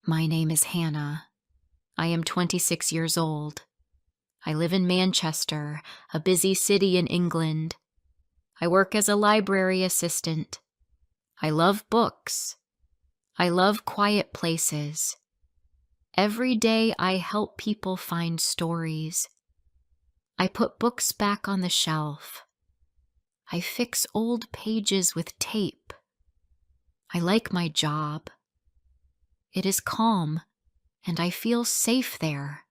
My name is Hannah. I am 26 years old. I live in Manchester, a busy city in England. I work as a library assistant. I love books. I love quiet places. Every day I help people find stories. I put books back on the shelf. I fix old pages with tape. I like my job. It is calm, and I feel safe there.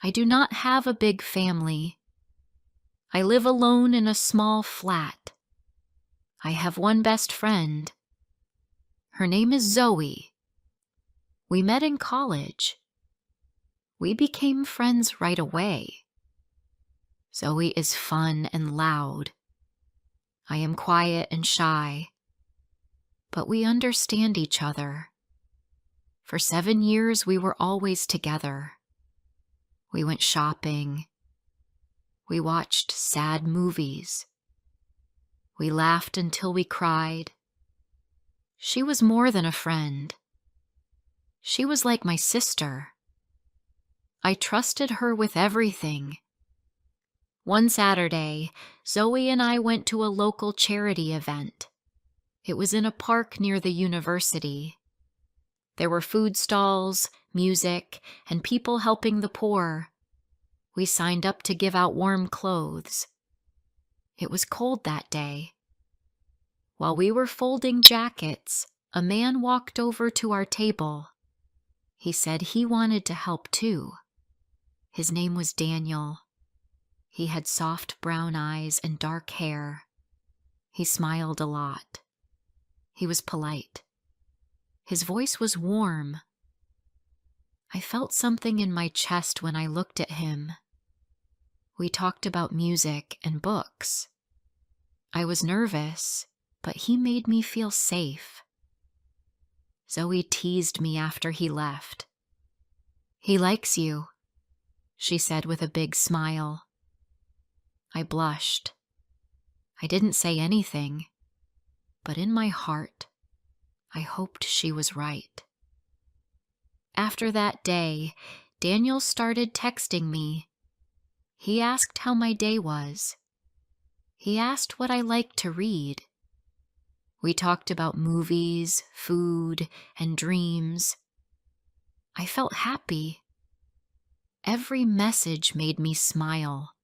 I do not have a big family. I live alone in a small flat. I have one best friend. Her name is Zoe. We met in college. We became friends right away. Zoe is fun and loud. I am quiet and shy. But we understand each other. For 7 years, we were always together. We went shopping. We watched sad movies. We laughed until we cried. She was more than a friend. She was like my sister. I trusted her with everything. One Saturday, Zoe and I went to a local charity event. It was in a park near the university. There were food stalls, music, and people helping the poor. We signed up to give out warm clothes. It was cold that day. While we were folding jackets, a man walked over to our table. He said he wanted to help too. His name was Daniel. He had soft brown eyes and dark hair. He smiled a lot. He was polite. His voice was warm. I felt something in my chest when I looked at him. We talked about music and books. I was nervous, but he made me feel safe. Zoe teased me after he left. "He likes you," she said with a big smile. I blushed. I didn't say anything, but in my heart, I hoped she was right. After that day, Daniel started texting me. He asked how my day was. He asked what I liked to read. We talked about movies, food, and dreams. I felt happy. Every message made me smile.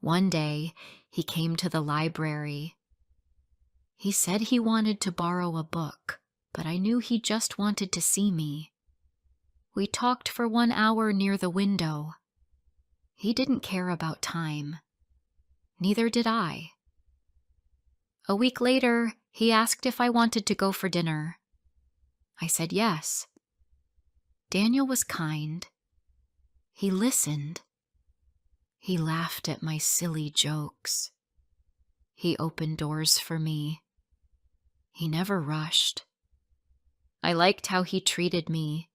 One day, he came to the library. He said he wanted to borrow a book, but I knew he just wanted to see me. We talked for 1 hour near the window. He didn't care about time. Neither did I. A week later, he asked if I wanted to go for dinner. I said yes. Daniel was kind. He listened. He laughed at my silly jokes. He opened doors for me. He never rushed. I liked how he treated me.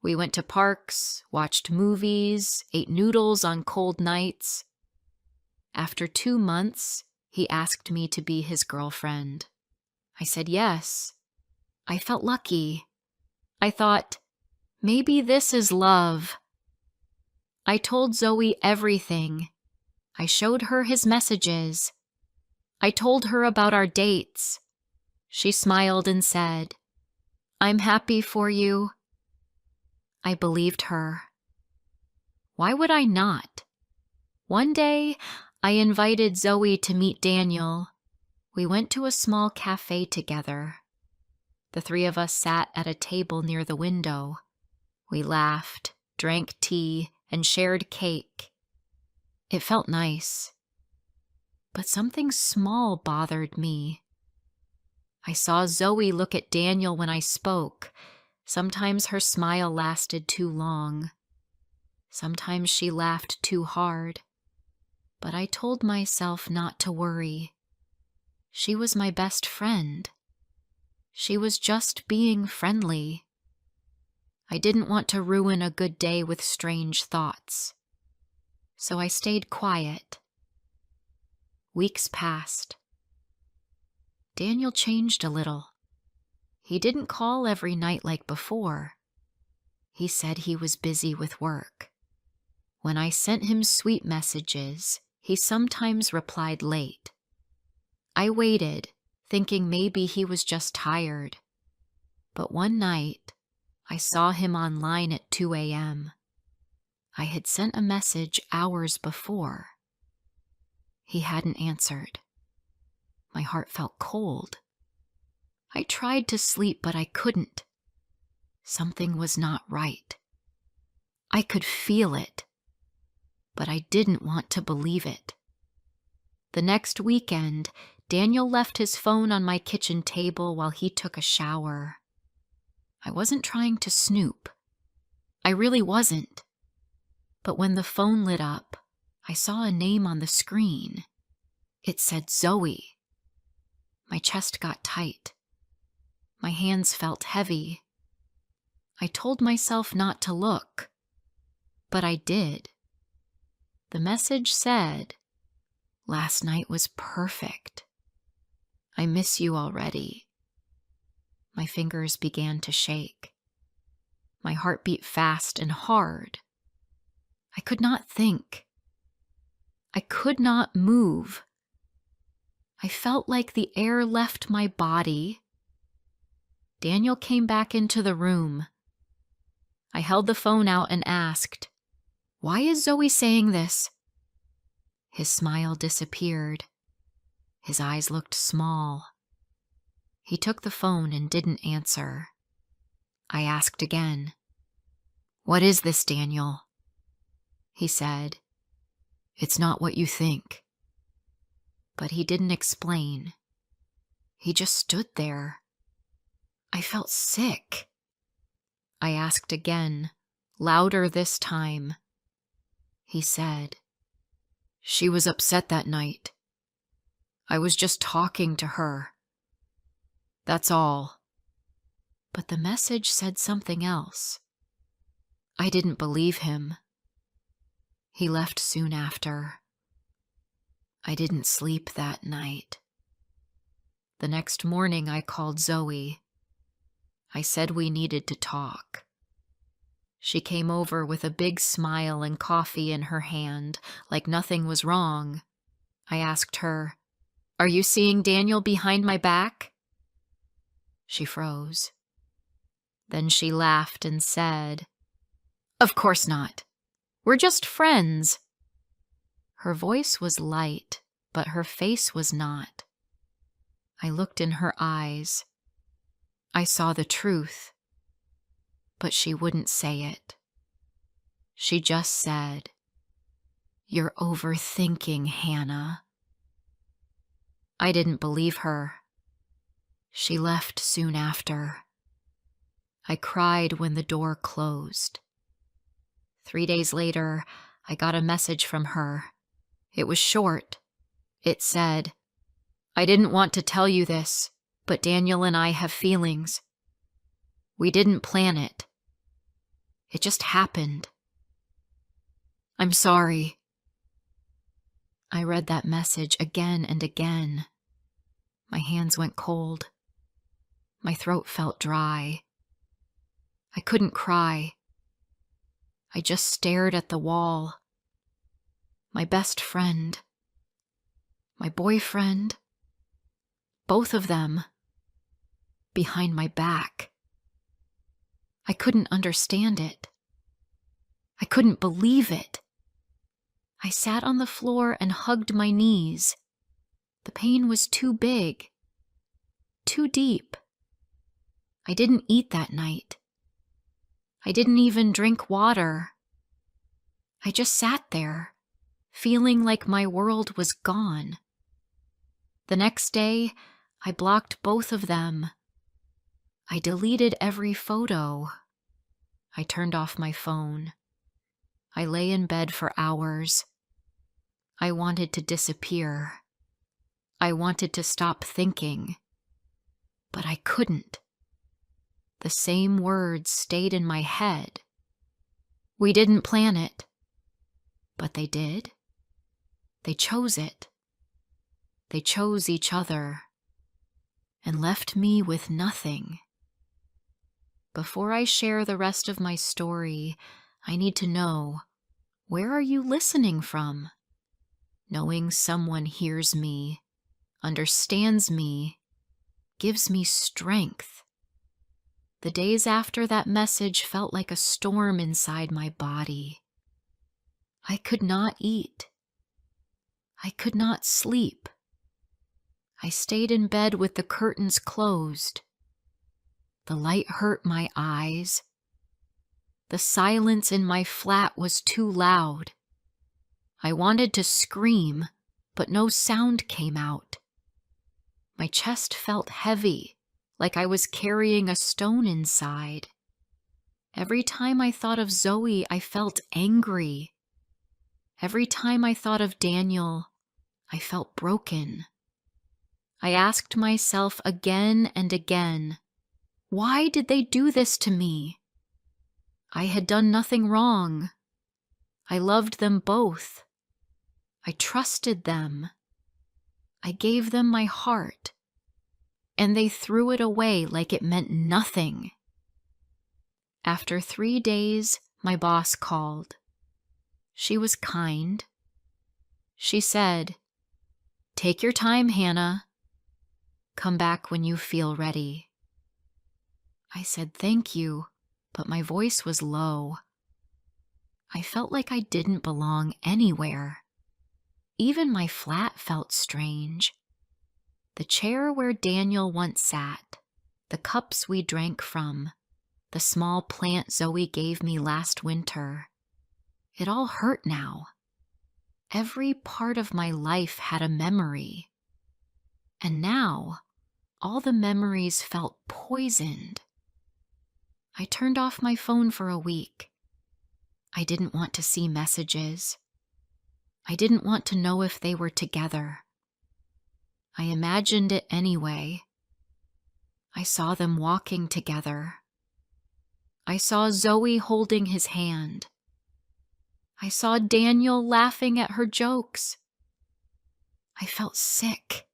We went to parks, watched movies, ate noodles on cold nights. After 2 months, he asked me to be his girlfriend. I said yes. I felt lucky. I thought, maybe this is love. I told Zoe everything. I showed her his messages. I told her about our dates. She smiled and said, "I'm happy for you." I believed her. Why would I not? One day, I invited Zoe to meet Daniel. We went to a small cafe together. The 3 of us sat at a table near the window. We laughed, drank tea, and shared cake. It felt nice. But something small bothered me. I saw Zoe look at Daniel when I spoke. Sometimes her smile lasted too long. Sometimes she laughed too hard. But I told myself not to worry. She was my best friend. She was just being friendly. I didn't want to ruin a good day with strange thoughts. So I stayed quiet. Weeks passed. Daniel changed a little. He didn't call every night like before. He said he was busy with work. When I sent him sweet messages, he sometimes replied late. I waited, thinking maybe he was just tired. But one night, I saw him online at 2 a.m. I had sent a message hours before. He hadn't answered. My heart felt cold. I tried to sleep, but I couldn't. Something was not right. I could feel it, but I didn't want to believe it. The next weekend, Daniel left his phone on my kitchen table while he took a shower. I wasn't trying to snoop. I really wasn't. But when the phone lit up, I saw a name on the screen. It said Zoe. My chest got tight. My hands felt heavy. I told myself not to look, but I did. The message said, "Last night was perfect. I miss you already." My fingers began to shake. My heart beat fast and hard. I could not think. I could not move. I felt like the air left my body. Daniel came back into the room. I held the phone out and asked, "Why is Zoe saying this?" His smile disappeared. His eyes looked small. He took the phone and didn't answer. I asked again, "What is this, Daniel?" He said, "It's not what you think." But he didn't explain. He just stood there. I felt sick. I asked again, louder this time. He said, "She was upset that night. I was just talking to her. That's all." But the message said something else. I didn't believe him. He left soon after. I didn't sleep that night. The next morning I called Zoe. I said we needed to talk. She came over with a big smile and coffee in her hand, like nothing was wrong. I asked her, "Are you seeing Daniel behind my back?" She froze. Then she laughed and said, "Of course not. We're just friends." Her voice was light, but her face was not. I looked in her eyes. I saw the truth, but she wouldn't say it. She just said, "You're overthinking, Hannah." I didn't believe her. She left soon after. I cried when the door closed. 3 days later, I got a message from her. It was short. It said, "I didn't want to tell you this, but Daniel and I have feelings. We didn't plan it. It just happened. I'm sorry." I read that message again and again. My hands went cold. My throat felt dry. I couldn't cry. I just stared at the wall. My best friend, my boyfriend, both of them, behind my back. I couldn't understand it. I couldn't believe it. I sat on the floor and hugged my knees. The pain was too big, too deep. I didn't eat that night. I didn't even drink water. I just sat there, feeling like my world was gone. The next day, I blocked both of them. I deleted every photo. I turned off my phone. I lay in bed for hours. I wanted to disappear. I wanted to stop thinking. But I couldn't. The same words stayed in my head. We didn't plan it. But they did. They chose it. They chose each other and left me with nothing. Before I share the rest of my story, I need to know, where are you listening from? Knowing someone hears me, understands me, gives me strength. The days after that message felt like a storm inside my body. I could not eat. I could not sleep. I stayed in bed with the curtains closed. The light hurt my eyes. The silence in my flat was too loud. I wanted to scream, but no sound came out. My chest felt heavy, like I was carrying a stone inside. Every time I thought of Zoe, I felt angry. Every time I thought of Daniel, I felt broken. I asked myself again and again, why did they do this to me? I had done nothing wrong. I loved them both. I trusted them. I gave them my heart, and they threw it away like it meant nothing. After 3 days, my boss called. She was kind. She said, "Take your time, Hannah. Come back when you feel ready." I said thank you, but my voice was low. I felt like I didn't belong anywhere. Even my flat felt strange. The chair where Daniel once sat, the cups we drank from, the small plant Zoe gave me last winter. It all hurt now. Every part of my life had a memory. And now, all the memories felt poisoned. I turned off my phone for a week. I didn't want to see messages. I didn't want to know if they were together. I imagined it anyway. I saw them walking together. I saw Zoe holding his hand. I saw Daniel laughing at her jokes. I felt sick.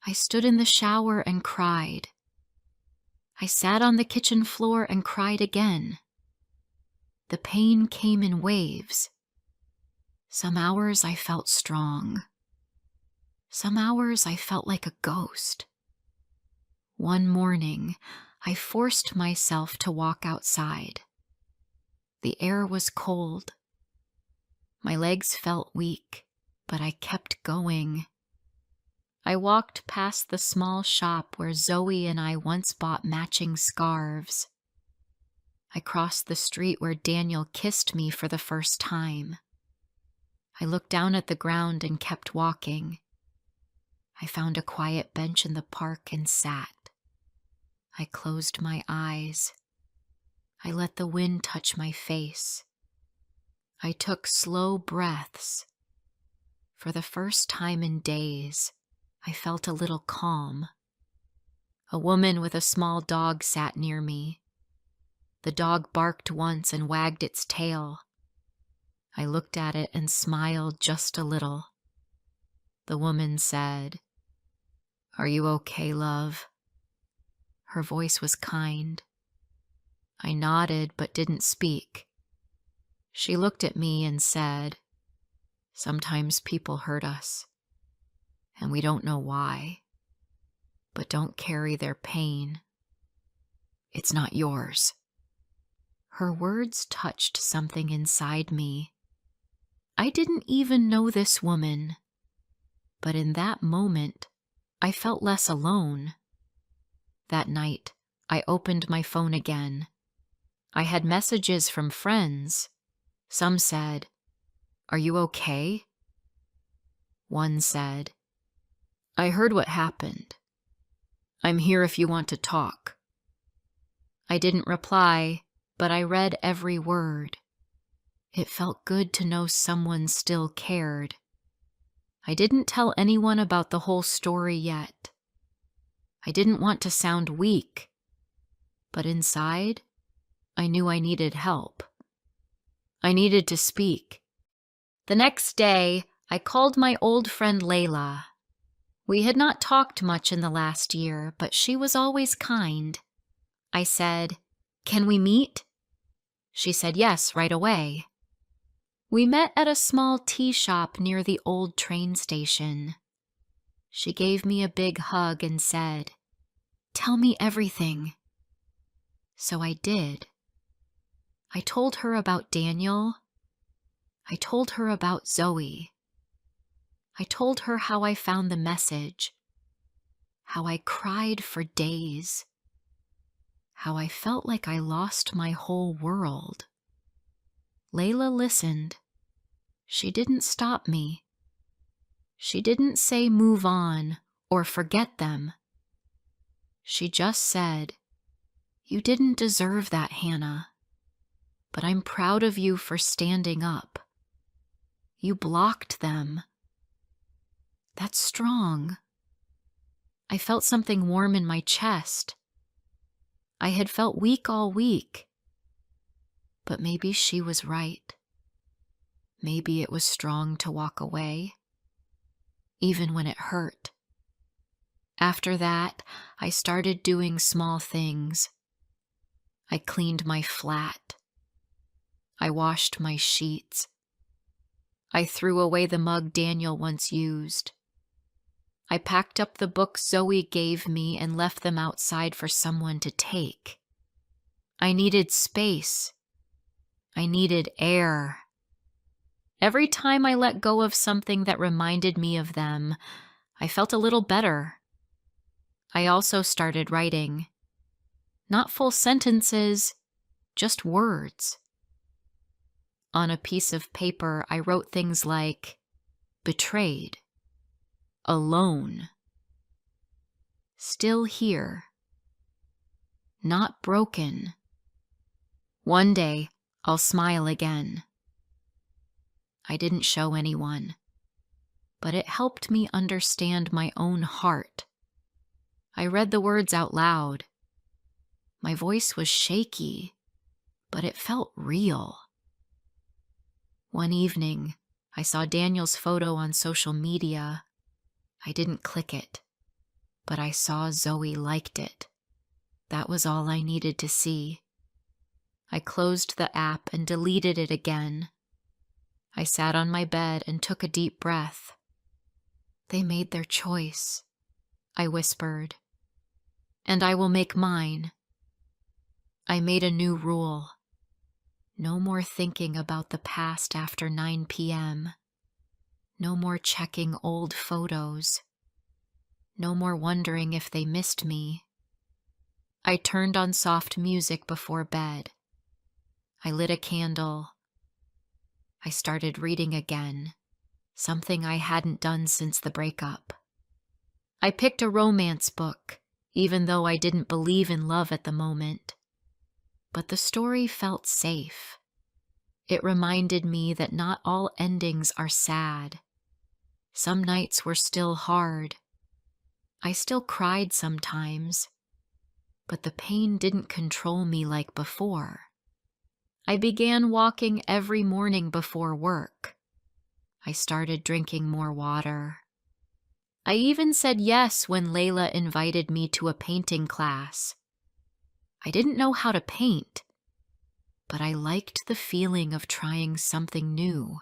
I stood in the shower and cried. I sat on the kitchen floor and cried again. The pain came in waves. Some hours I felt strong. Some hours I felt like a ghost. One morning, I forced myself to walk outside. The air was cold. My legs felt weak, but I kept going. I walked past the small shop where Zoe and I once bought matching scarves. I crossed the street where Daniel kissed me for the first time. I looked down at the ground and kept walking. I found a quiet bench in the park and sat. I closed my eyes. I let the wind touch my face. I took slow breaths. For the first time in days, I felt a little calm. A woman with a small dog sat near me. The dog barked once and wagged its tail. I looked at it and smiled just a little. The woman said, "Are you okay, love?" Her voice was kind. I nodded but didn't speak. She looked at me and said, "Sometimes people hurt us, and we don't know why, but don't carry their pain. It's not yours." Her words touched something inside me. I didn't even know this woman, but in that moment, I felt less alone. That night, I opened my phone again. I had messages from friends. Some said, "Are you okay?" One said, "I heard what happened. I'm here if you want to talk." I didn't reply, but I read every word. It felt good to know someone still cared. I didn't tell anyone about the whole story yet. I didn't want to sound weak, but inside, I knew I needed help. I needed to speak. The next day, I called my old friend Layla. We had not talked much in the last year, but she was always kind. I said, Can we meet? She said yes right away. We met at a small tea shop near the old train station. She gave me a big hug and said, "Tell me everything." So I did. I told her about Daniel. I told her about Zoe. I told her how I found the message, how I cried for days, how I felt like I lost my whole world. Layla listened. She didn't stop me. She didn't say move on or forget them. She just said, "You didn't deserve that, Hannah, but I'm proud of you for standing up. You blocked them. That's strong." I felt something warm in my chest. I had felt weak all week. But maybe she was right. Maybe it was strong to walk away, even when it hurt. After that, I started doing small things. I cleaned my flat. I washed my sheets. I threw away the mug Daniel once used. I packed up the books Zoe gave me and left them outside for someone to take. I needed space. I needed air. Every time I let go of something that reminded me of them, I felt a little better. I also started writing. Not full sentences, just words. On a piece of paper, I wrote things like, betrayed, alone, still here, not broken. One day, I'll smile again. I didn't show anyone, but it helped me understand my own heart. I read the words out loud. My voice was shaky, but it felt real. One evening, I saw Daniel's photo on social media. I didn't click it, but I saw Zoe liked it. That was all I needed to see. I closed the app and deleted it again. I sat on my bed and took a deep breath. They made their choice, I whispered, and I will make mine. I made a new rule. No more thinking about the past after 9 p.m. No more checking old photos. No more wondering if they missed me. I turned on soft music before bed. I lit a candle. I started reading again, something I hadn't done since the breakup. I picked a romance book, even though I didn't believe in love at the moment. But the story felt safe. It reminded me that not all endings are sad. Some nights were still hard. I still cried sometimes, but the pain didn't control me like before. I began walking every morning before work. I started drinking more water. I even said yes when Layla invited me to a painting class. I didn't know how to paint, but I liked the feeling of trying something new.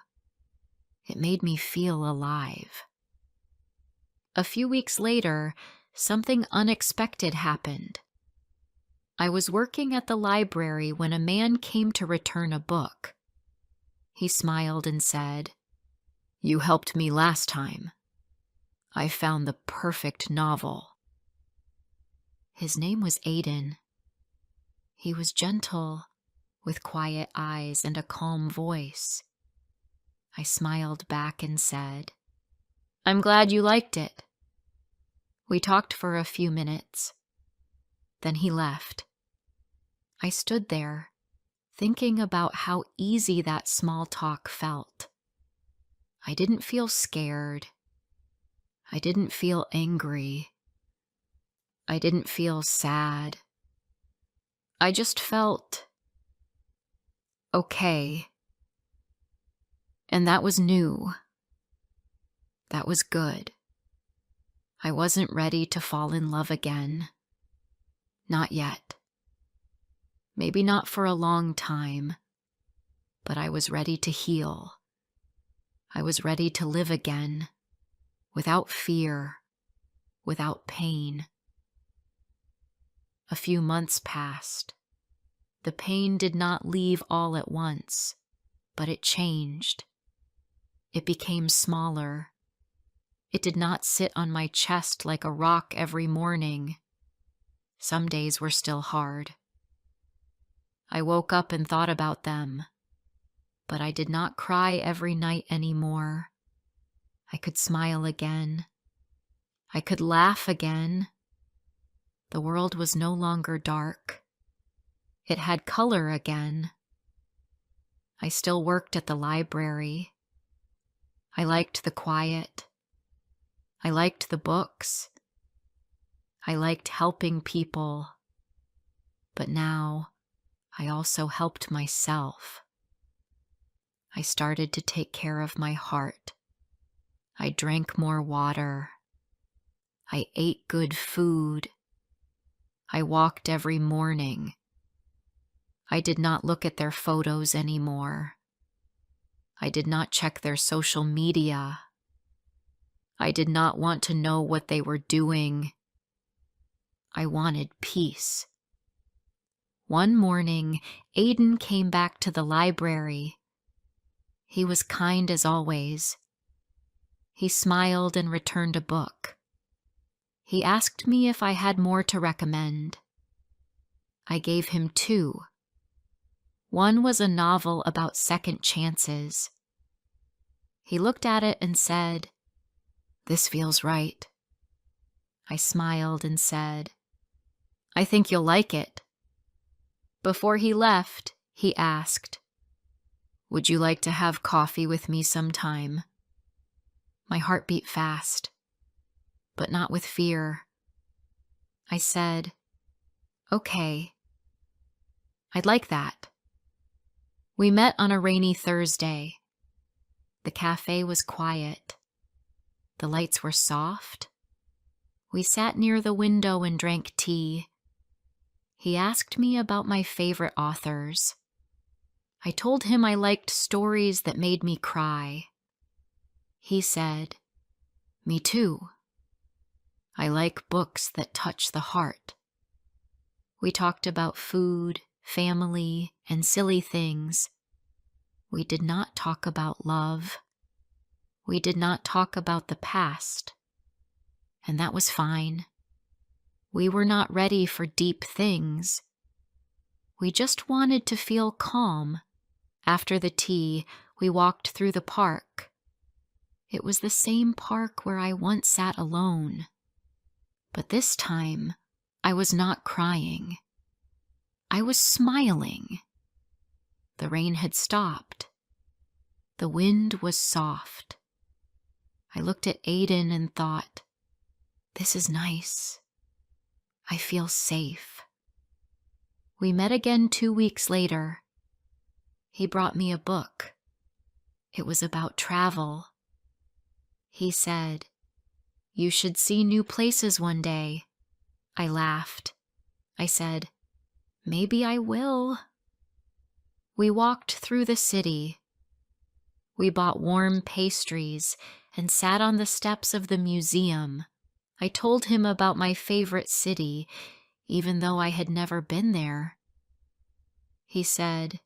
It made me feel alive. A few weeks later, something unexpected happened. I was working at the library when a man came to return a book. He smiled and said, "You helped me last time. I found the perfect novel." His name was Aiden. He was gentle, with quiet eyes and a calm voice. I smiled back and said, "I'm glad you liked it." We talked for a few minutes. Then he left. I stood there, thinking about how easy that small talk felt. I didn't feel scared. I didn't feel angry. I didn't feel sad. I just felt okay. And that was new. That was good. I wasn't ready to fall in love again. Not yet. Maybe not for a long time, but I was ready to heal. I was ready to live again, without fear, without pain. A few months passed. The pain did not leave all at once, but it changed. It became smaller. It did not sit on my chest like a rock every morning. Some days were still hard. I woke up and thought about them, but I did not cry every night anymore. I could smile again. I could laugh again. The world was no longer dark. It had color again. I still worked at the library. I liked the quiet. I liked the books. I liked helping people. But now, I also helped myself. I started to take care of my heart. I drank more water. I ate good food. I walked every morning. I did not look at their photos anymore. I did not check their social media. I did not want to know what they were doing. I wanted peace. One morning, Aiden came back to the library. He was kind as always. He smiled and returned a book. He asked me if I had more to recommend. I gave him 2. One was a novel about second chances. He looked at it and said, "This feels right." I smiled and said, "I think you'll like it." Before he left, he asked, "Would you like to have coffee with me sometime?" My heart beat fast, but not with fear. I said, "Okay, I'd like that." We met on a rainy Thursday. The cafe was quiet. The lights were soft. We sat near the window and drank tea. He asked me about my favorite authors. I told him I liked stories that made me cry. He said, "Me too. I like books that touch the heart." We talked about food, family, and silly things. We did not talk about love. We did not talk about the past. And that was fine. We were not ready for deep things. We just wanted to feel calm. After the tea, we walked through the park. It was the same park where I once sat alone. But this time, I was not crying. I was smiling. The rain had stopped. The wind was soft. I looked at Aiden and thought, "This is nice. I feel safe." We met again 2 weeks later. He brought me a book. It was about travel. He said, "You should see new places one day." I laughed. I said, "Maybe I will." We walked through the city. We bought warm pastries and sat on the steps of the museum. I told him about my favorite city, even though I had never been there. He said,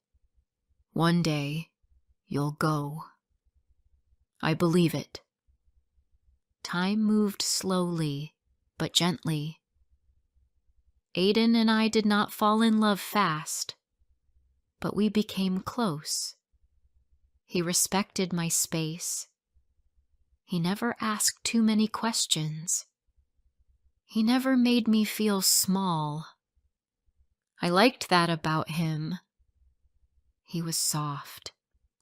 "One day, you'll go." I believe it. Time moved slowly, but gently. Aiden and I did not fall in love fast, but we became close. He respected my space. He never asked too many questions. He never made me feel small. I liked that about him. He was soft,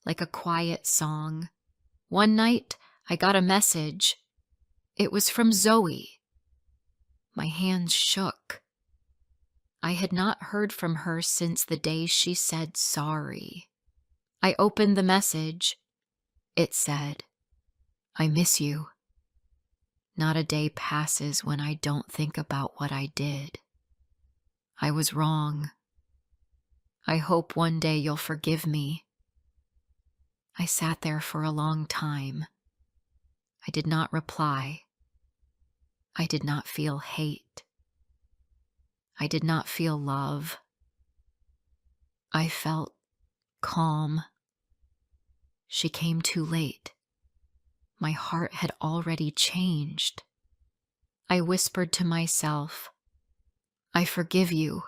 like a quiet song. One night, I got a message. It was from Zoe. My hands shook. I had not heard from her since the day she said sorry. I opened the message. It said, "I miss you. Not a day passes when I don't think about what I did. I was wrong. I hope one day you'll forgive me. I sat there for a long time. I did not reply. I did not feel hate. I did not feel love. I felt calm. She came too late. My heart had already changed. I whispered to myself, I forgive you,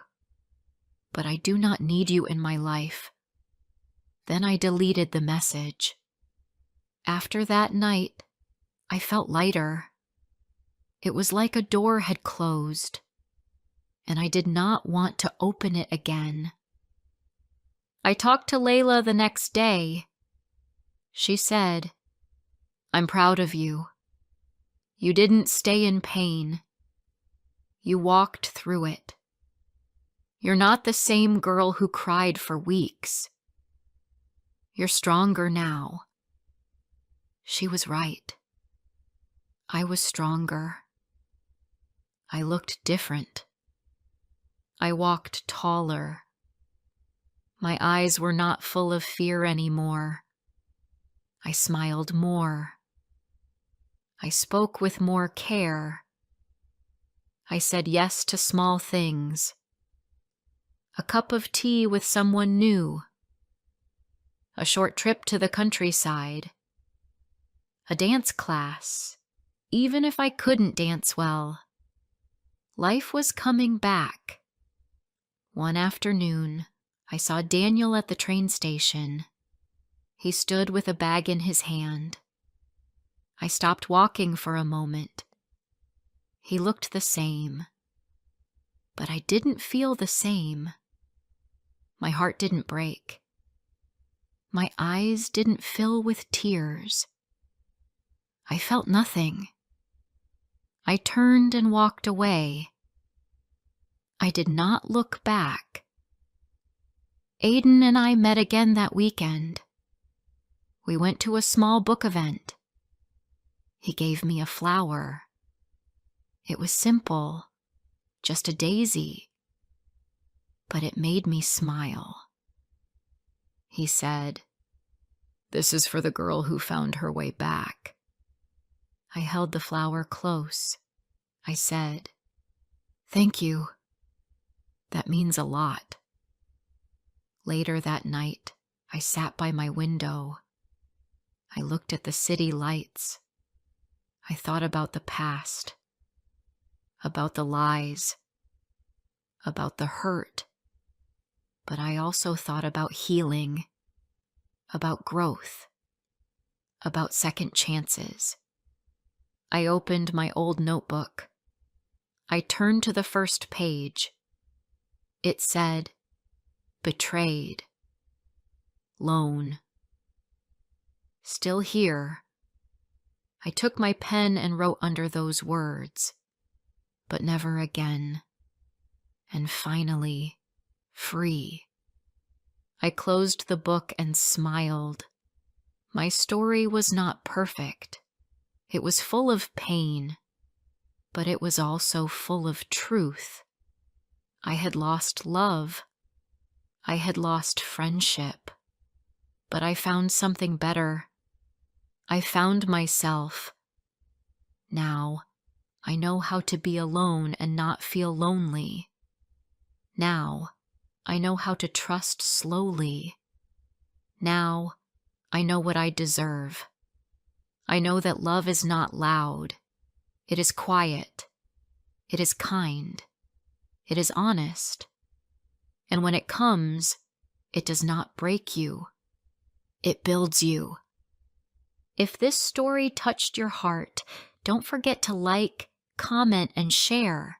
but I do not need you in my life. Then I deleted the message. After that night, I felt lighter. It was like a door had closed, and I did not want to open it again. I talked to Layla the next day. She said, I'm proud of you. You didn't stay in pain. You walked through it. You're not the same girl who cried for weeks. You're stronger now. She was right. I was stronger. I looked different. I walked taller. My eyes were not full of fear anymore. I smiled more. I spoke with more care. I said yes to small things. A cup of tea with someone new. A short trip to the countryside. A dance class, even if I couldn't dance well. Life was coming back. One afternoon, I saw Daniel at the train station. He stood with a bag in his hand. I stopped walking for a moment. He looked the same, but I didn't feel the same. My heart didn't break. My eyes didn't fill with tears. I felt nothing. I turned and walked away. I did not look back. Aiden and I met again that weekend. We went to a small book event. He gave me a flower. It was simple, just a daisy, but it made me smile. He said, "This is for the girl who found her way back." I held the flower close. I said, "Thank you. That means a lot." Later that night, I sat by my window. I looked at the city lights. I thought about the past, about the lies, about the hurt, but I also thought about healing, about growth, about second chances. I opened my old notebook. I turned to the first page. It said, "Betrayed. Lone." Still here. I took my pen and wrote under those words, but never again. And finally, free. I closed the book and smiled. My story was not perfect. It was full of pain, but it was also full of truth. I had lost love. I had lost friendship. But I found something better. I found myself. Now, I know how to be alone and not feel lonely. Now, I know how to trust slowly. Now, I know what I deserve. I know that love is not loud. It is quiet. It is kind. It is honest. And when it comes, it does not break you. It builds you. If this story touched your heart, don't forget to like, comment, and share.